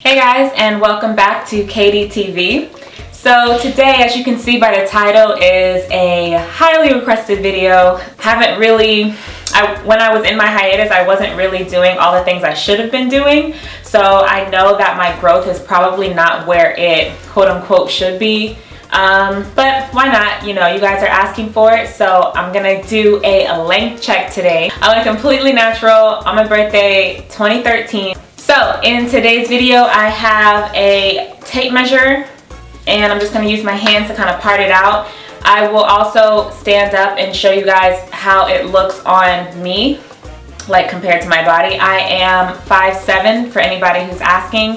Hey guys, and welcome back to Katie TV. So today, as you can see by the title, is a highly requested video. When I was in my hiatus, I wasn't really doing all the things I should have been doing. So I know that my growth is probably not where it quote unquote should be. But why not? You know, you guys are asking for it, so I'm gonna do a length check today. I went completely natural on my birthday 2013. So in today's video, I have a tape measure and I'm just going to use my hands to kind of part it out. I will also stand up and show you guys how it looks on me, like compared to my body. I am 5'7" for anybody who's asking,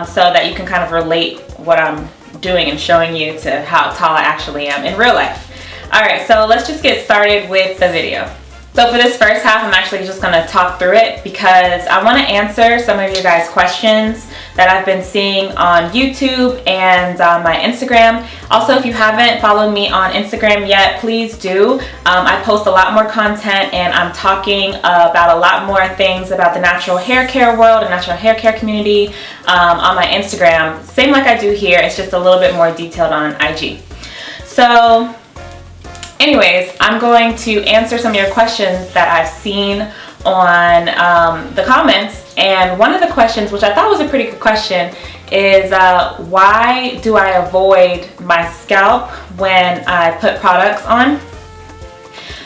so that you can kind of relate what I'm doing and showing you to how tall I actually am in real life. Alright, so let's just get started with the video. So for this first half, I'm actually just going to talk through it because I want to answer some of you guys' questions that I've been seeing on YouTube and on my Instagram. Also, if you haven't followed me on Instagram yet, please do. I post a lot more content and I'm talking about a lot more things about the natural hair care world and natural hair care community on my Instagram. Same like I do here, it's just a little bit more detailed on IG. So anyways, I'm going to answer some of your questions that I've seen on the comments. And one of the questions, which I thought was a pretty good question, is why do I avoid my scalp when I put products on?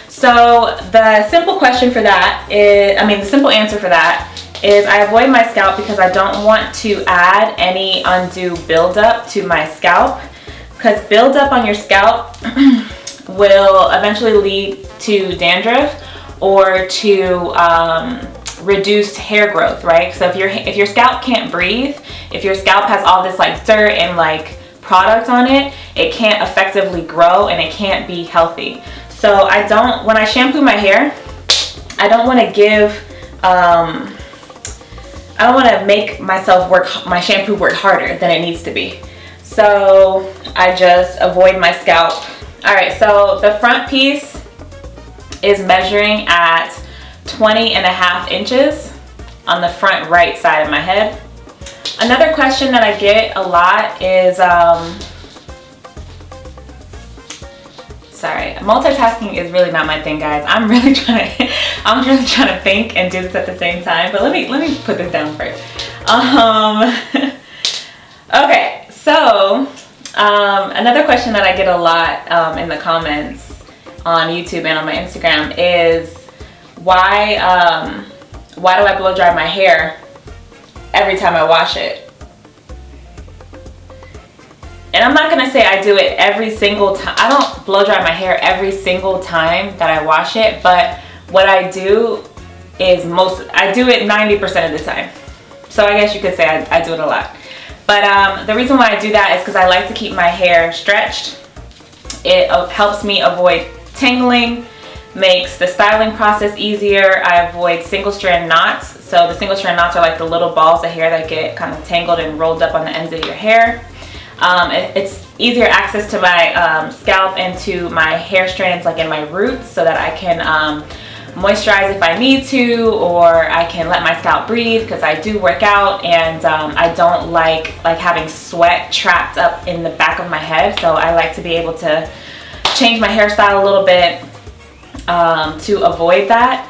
So the simple question for that is, the simple answer for that is I avoid my scalp because I don't want to add any undue buildup to my scalp, because buildup on your scalp will eventually lead to dandruff or to reduced hair growth, right? So if your scalp can't breathe, if your scalp has all this like dirt and like product on it, it can't effectively grow and it can't be healthy. So when I shampoo my hair, I don't want to make my shampoo work harder than it needs to be. So I just avoid my scalp. Alright, so the front piece is measuring at 20.5 inches on the front right side of my head. Another question that I get a lot is, sorry, multitasking is really not my thing, guys. I'm really trying to think and do this at the same time, but let me put this down first. Okay, so another question that I get a lot in the comments on YouTube and on my Instagram is why do I blow dry my hair every time I wash it? And I'm not gonna say I do it every single time. I don't blow dry my hair every single time that I wash it, but what I do is I do it 90% of the time. So I guess you could say I do it a lot. But the reason why I do that is because I like to keep my hair stretched. It helps me avoid tangling, makes the styling process easier. I avoid single strand knots. So the single strand knots are like the little balls of hair that get kind of tangled and rolled up on the ends of your hair. It's easier access to my scalp and to my hair strands, like in my roots, so that I can moisturize if I need to, or I can let my scalp breathe because I do work out and I don't like having sweat trapped up in the back of my head. So I like to be able to change my hairstyle a little bit to avoid that.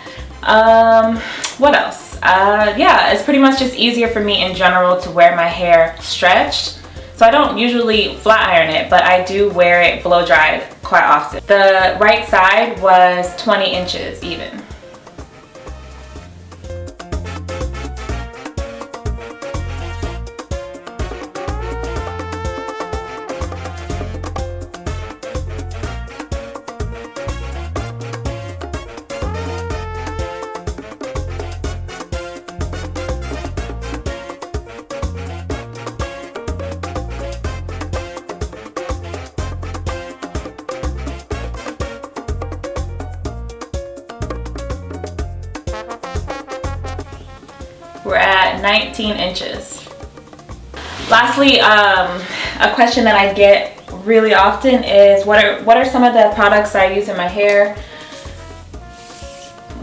What else? Yeah, it's pretty much just easier for me in general to wear my hair stretched. So I don't usually flat iron it, but I do wear it blow dried quite often. The right side was 20 inches even. We're at 19 inches. Lastly, a question that I get really often is what are some of the products I use in my hair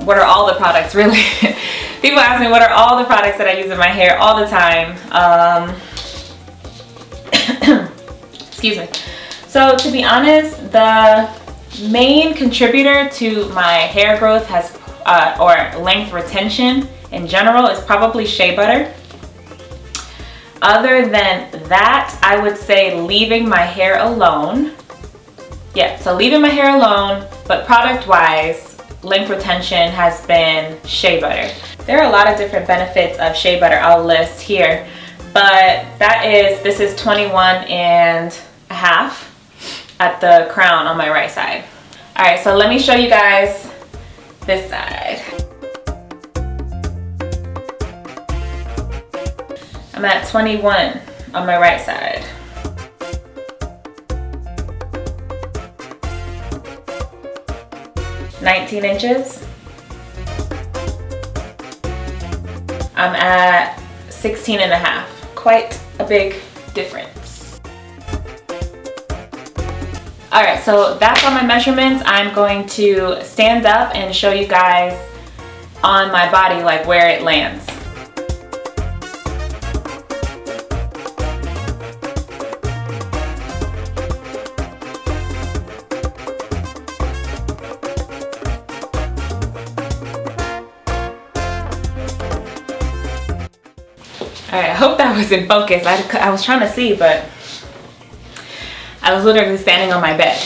what are all the products really. People ask me what are all the products that I use in my hair all the time. Excuse me. So to be honest, the main contributor to my hair growth has or length retention in general is probably shea butter. Other than that, I would say leaving my hair alone. Yeah, so leaving my hair alone, but product wise, length retention has been shea butter. There are a lot of different benefits of shea butter I'll list here, but this is 21 and a half at the crown on my right side. All right, so let me show you guys this side. I'm at 21 on my right side. "19 inches. I'm at 16 and a half. Quite a big difference. All right, so that's all my measurements. I'm going to stand up and show you guys on my body, like where it lands. All right, I hope that was in focus. I was trying to see, but I was literally standing on my bed.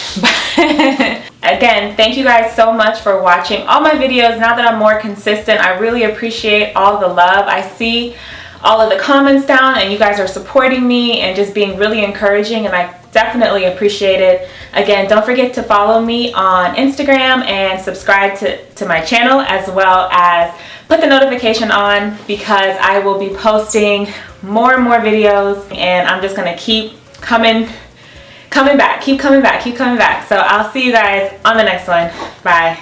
Again, thank you guys so much for watching all my videos. Now that I'm more consistent, I really appreciate all the love. I see all of the comments down and you guys are supporting me and just being really encouraging, and I definitely appreciate it. Again, don't forget to follow me on Instagram and subscribe to my channel, as well as put the notification on, because I will be posting more and more videos, and I'm just gonna keep coming back. So I'll see you guys on the next one. Bye.